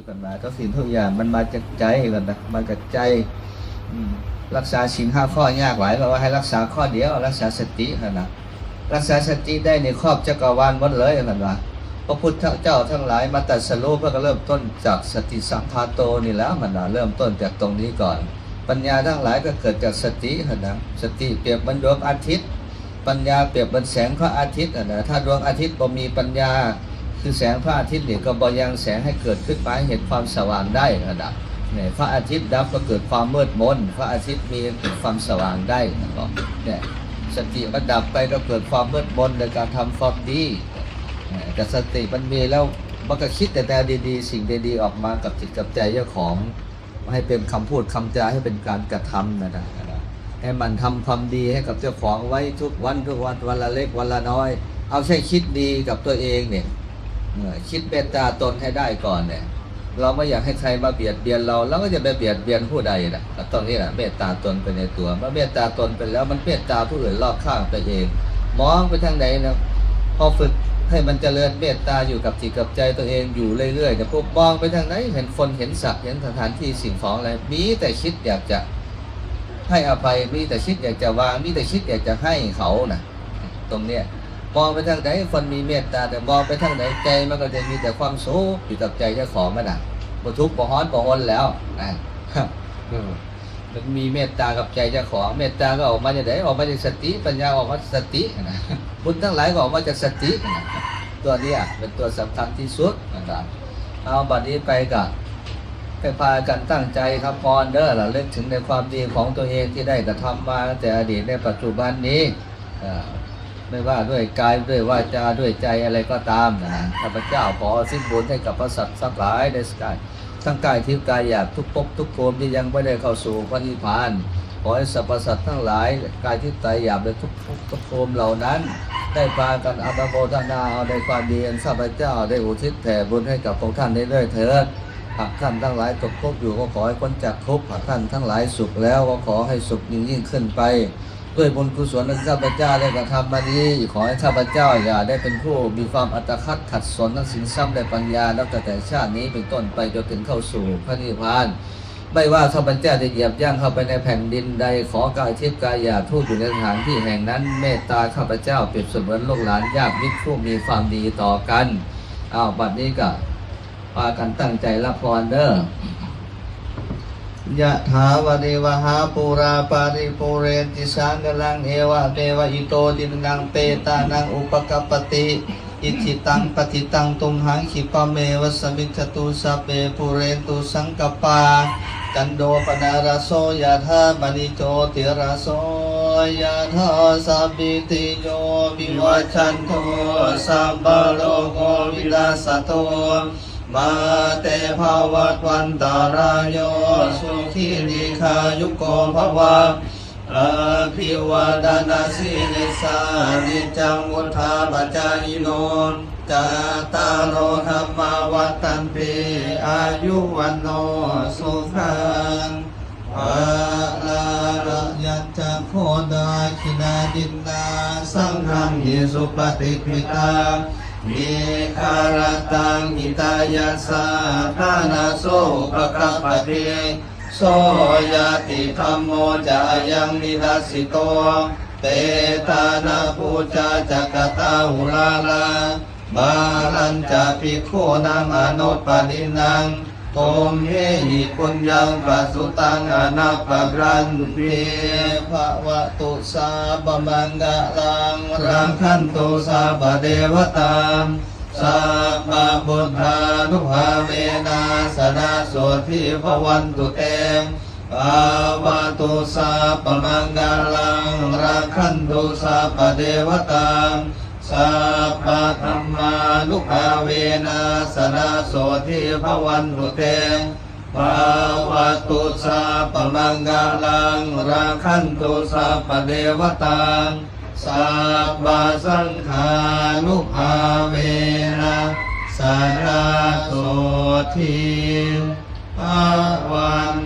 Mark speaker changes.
Speaker 1: กันมาก็สิ่งทุกอย่างมันมาจากใจกันนะมาจากใจรักษาศีลห้าข้อยากหลายเพราะว่าให้รักษาข้อเดียวรักษาสตินะรักษาสติได้ในครอบจักรวาลหมดเลยกันว่าพระพุทธเจ้าทั้งหลายมาตรัสรู้เพื่อก็เริ่มต้นจากสติสัมภาโตนี่แล้วมันเริ่มต้นจากตรงนี้ก่อนปัญญาทั้งหลายก็เกิดจากสตินะสติเปรียบเหมือนดวงอาทิตย์ปัญญาเปรียบเหมือนแสงพระอาทิตย์นะถ้าดวงอาทิตย์บ่มีปัญญาคือแสงพระอาทิตย์นี่ก็บ่ยังแสงให้เกิดขึ้นมาเห็นความสว่างได้ระดับเนี่ยพระอาทิตย์ดับก็เกิดความมืดมนพระอาทิตย์มีเกิดความสว่างได้นะครับเนี่ยสติมันดับไปก็เกิดความมืดมนในการทำความดีแต่สติมันมีแล้วมันก็คิดแต่ดีๆสิ่งดีๆออกมากับจิตกับใจเจ้าของให้เป็นคำพูดคำจาให้เป็นการกระทำนะให้มันทำความดีให้กับเจ้าของไว้ทุกวันวันละเล็กวันละน้อยเอาใช่คิดดีกับตัวเองเนี่ยคิดเมตตาตนให้ได้ก่อนเนี่ยเราไม่อยากให้ใครมาเบียดเบียนเราก็จะไปเบียดเบียนผู้ใดนะตรงนี้แหละเมตตาตนไปในตัวเมื่อเมตตาตนไปแล้วมันเมตตาผู้อื่นรอบข้างไปเองมองไปทางไหนนะพอฝึกให้มันเจริญเมตตาอยู่กับจิตกับใจตัวเองอยู่เรื่อยๆแต่พวกมองไปทางไหนเห็นคนเห็นสัตว์เห็นสถานที่สิ่งของอะไรมีแต่คิดอยากจะให้อภัยมีแต่คิดอยากจะวางมีแต่คิดอยากจะให้เขานะตรงเนี้ยมองไปทางไหนคนมีเมตตาแต่มองไปทางไหนใจมันก็จะมีแต่ความสุขอยู่กับใจเจ้าของมันบ่ทุกข์บ่ฮ้อนบ่อ้นแล้วมันมีเมตตากับใจเจ้าของเมตตาก็ออกมาจากไหนออกมาจากสติปัญญาออกมาจากสตินะบุญทั้งหลายก็ออกมาจากสติตัวนี้เป็นตัวสำคัญที่สุดนะครับเอาบัดนี้ไปกับไปพากันตั้งใจครับพรเด้อระลึกถึงในความดีของตัวเองที่ได้กระทำมาแต่อดีตในปัจจุบันนี้ไม่ว่าด้วยกายด้วยวาจาด้วยใจอะไรก็ตามนะข้าพเจ้าขอสิ้นบุญให้กับพระสัตว์ทั้งหลายในสกายทั้งกายทิพย์กายหยาบทุกภพทุกภูมิที่ยังไม่ได้เข้าสู่พระนิพพานขอให้สรรพสัตว์ทั้งหลายกายทิพย์กายหยาบในทุกภพทุกภูมิเหล่านั้นได้พากันอนุโมทนาเอาในความดีอันข้าพเจ้าได้อุทิศแผ่บุญให้กับพวกท่านได้เรื่อยเถิดหากท่านทั้งหลายตกทุกข์อยู่ก็ขอให้พ้นจากทุกข์หากท่านทั้งหลายสุขแล้วก็ขอให้สุขยิ่งขึ้นไปด้วยบุญกุศลที่ข้าพเจ้าได้กระทำมานี้ขอให้ข้าพเจ้าอย่าได้เป็นผู้มีความอัตคัดขัดสนทั้งสินทรัพย์และปัญญานับแต่ชาตินี้เป็นต้นไปจนถึงเข้าสู่พระนิพพานไม่ว่าข้าพเจ้าจะเหยียบย่างเข้าไปในแผ่นดินใดขอกายทิพย์กายหยาบทูตอยู่ในสถานที่แห่งนั้นเมตตาข้าพเจ้าเปรียบเสมือนลูกหลานญาติมิตรผู้มีความดีต่อกันบัดนี้ก็พากันตั้งใจรับพรเด้อยะถาวะเรวหาปูราปาริปุเรนติสังกลังเอวะเมวะอิโตตินังเปตานังอุปกัปปติอิจิตังปฏิตังตุมหังขิปะเมวะสมิจจตุสัพเพปุเรนตุสังกปาจันโดปนาราโสยะถามณิโชติราโสยะถาสัพพิติโยวิวัชชันโตสัพพะโลกวินาศโตมาเตภวัตวันตารายโยสุขีนิคายุโกภวะอภิวาทนาสิริสานิจังวุธาปจายโนจัตตารโอธรรมวัฏันติอายุวันโนสุขังภะละระยัจจโคดาคินาดินนาสังฆังหิสุปฏิปิตามิคารตังหิตายาสาธานาโสภะคะปะเทโสยติธัมโมจายังนิทัสสิโตเตตานาปูจาจักตาหุลาลาบาลัญจภิกขุนังอนุปปินังโตมเหหิปุญญังปัสสุตังอนัปปะรันติภวตุสาบมังกลังรังคันตุสาบเดวตาสัพพะพุทธานุภาเวนะสนะโสทิภวันตุเตภวตุสาบมังกลังรังคันตุสาบเดวตาสัพพะธัมมานุภาเวนะสนะโสทิภวันตุเตภวตุสาปมังกลังราคันตุสัพพะเดวตาสัพพะสังฆานุภาเวนะสนะโสทิภวัน